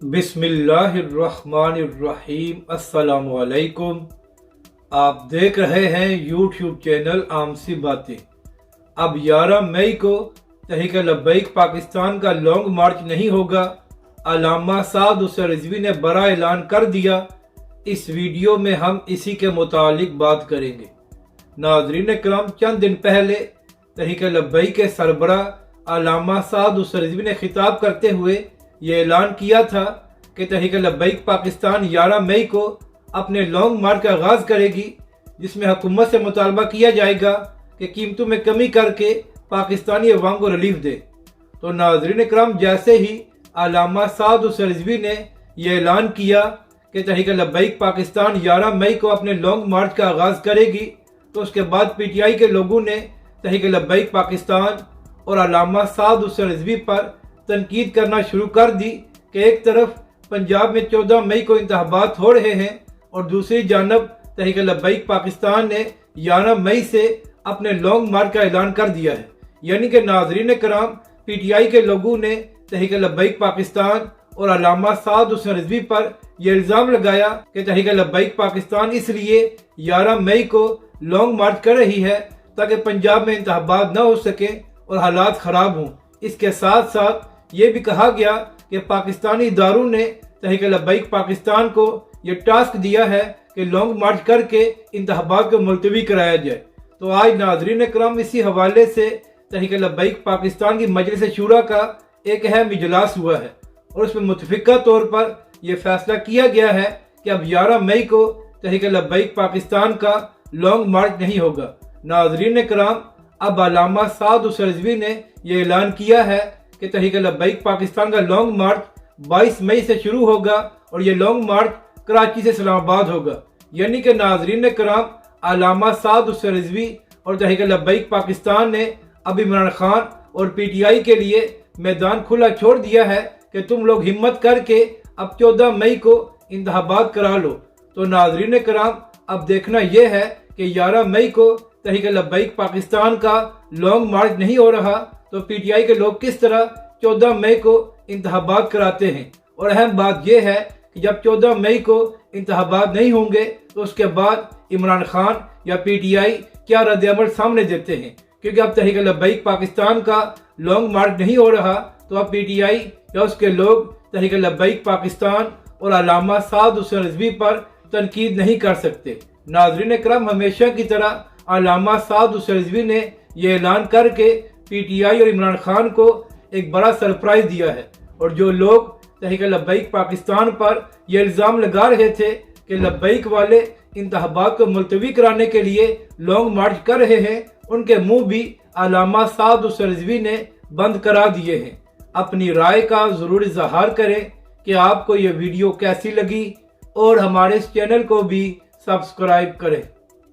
बिस्मिल्लाहिर्रहमानिर्रहीम। अस्सलाम वालेकुम। आप देख रहे हैं यूट्यूब चैनल आम सी बातें। अब 11 मई को तहरीक लब्बैक पाकिस्तान का लॉन्ग मार्च नहीं होगा। अल्लामा साद हुसैन रिजवी ने बड़ा ऐलान कर दिया। इस वीडियो में हम इसी के मुतालिक बात करेंगे। नाज़रीन किराम, चंद दिन पहले तहरीक लब्बैक के सरबराह अल्लामा साद हुसैन रिजवी ने खिताब करते हुए ये ऐलान किया था कि तहरीक लब्बैक पाकिस्तान 11 मई को अपने लॉन्ग मार्च का आगाज़ करेगी, जिसमें हुकूमत से मुतालबा किया जाएगा कि कीमतों में कमी करके पाकिस्तानी अवाम को रिलीफ दे। तो नाज़रीन किराम, जैसे ही अल्लामा साद हुसैन रिजवी ने यह ऐलान किया कि तहरीक लब्बैक पाकिस्तान 11 मई को अपने लॉन्ग मार्च का आगाज़ करेगी, तो उसके बाद PTI के लोगों ने तहरीक लब्बैक पाकिस्तान और अल्लामा साद हुसैन रिजवी पर तनकीद करना शुरू कर दी कि एक तरफ पंजाब में 14 मई को इंतखाबात हो रहे हैं और दूसरी जानब तहरीक लब्बैक पाकिस्तान ने 11 मई से अपने लॉन्ग मार्च का ऐलान कर दिया है। यानी कि नाज़रीन किराम, PTI के लोगों ने तहरीक लब्बैक पाकिस्तान और अल्लामा साद हुसैन रिजवी पर यह इल्ज़ाम लगाया कि तहरीक लब्बैक पाकिस्तान इसलिए 11 मई को लॉन्ग मार्च कर रही है ताकि पंजाब में इंतखाबात न हो सके और हालात ख़राब हों। इसके साथ साथ ये भी कहा गया कि पाकिस्तानी इदारों ने तहरीक लब्बैक पाकिस्तान को ये टास्क दिया है कि लॉन्ग मार्च करके इंतखाबात को मुलतवी कराया जाए। तो आज नाज़रीन किराम, इसी हवाले से तहरीक लब्बैक पाकिस्तान की मजलिस शूरा का एक अहम इजलास हुआ है और उसमें मुतफ़िक़ा तौर पर यह फैसला किया गया है कि अब 11 मई को तहरीक लब्बैक पाकिस्तान का लॉन्ग मार्च नहीं होगा। नाज़रीन किराम, अब अल्लामा साद हुसैन रिजवी ने यह ऐलान किया है कि तहरीक लब्बैक पाकिस्तान का लॉन्ग मार्च 22 मई से शुरू होगा और ये लॉन्ग मार्च कराची से इस्लामाबाद होगा। यानी कि नाज़रीन किराम, अल्लामा साद हुसैन रिजवी और तहरीक लब्बैक पाकिस्तान ने अब इमरान खान और PTI के लिए मैदान खुला छोड़ दिया है कि तुम लोग हिम्मत करके अब 14 मई को इंतखाबात करा लो। तो नाज़रीन किराम, अब देखना यह है कि 11 मई को तहरीक लब्बैक पाकिस्तान का लॉन्ग मार्च नहीं हो रहा तो PTI के लोग किस तरह 14 मई को इंतखाबात कराते हैं। और अहम बात यह है कि जब 14 मई को इंतखाबात नहीं होंगे तो उसके बाद इमरान खान या PTI क्या रद्द-ए-अमल सामने देते हैं, क्योंकि अब तहरीक लब्बैक पाकिस्तान का लॉन्ग मार्च नहीं हो रहा तो अब PTI या उसके लोग तहरीक लब्बैक पाकिस्तान और अल्लामा साद हुसैन रिजवी पर तनकीद नहीं कर सकते। नाज़रीन किराम, हमेशा की तरह अल्लामा साद हुसैन रिजवी ने यह ऐलान करके PTI और इमरान खान को एक बड़ा सरप्राइज दिया है। और जो लोग तहरीक लब्बैक पाकिस्तान पर यह इल्ज़ाम लगा रहे थे कि लब्बैक वाले इंतखाबात को मुलतवी कराने के लिए लॉन्ग मार्च कर रहे हैं, उनके मुंह भी अल्लामा साद हुसैन रिजवी ने बंद करा दिए हैं। अपनी राय का ज़रूर इज़हार करें कि आपको यह वीडियो कैसी लगी और हमारे इस चैनल को भी सब्सक्राइब करें।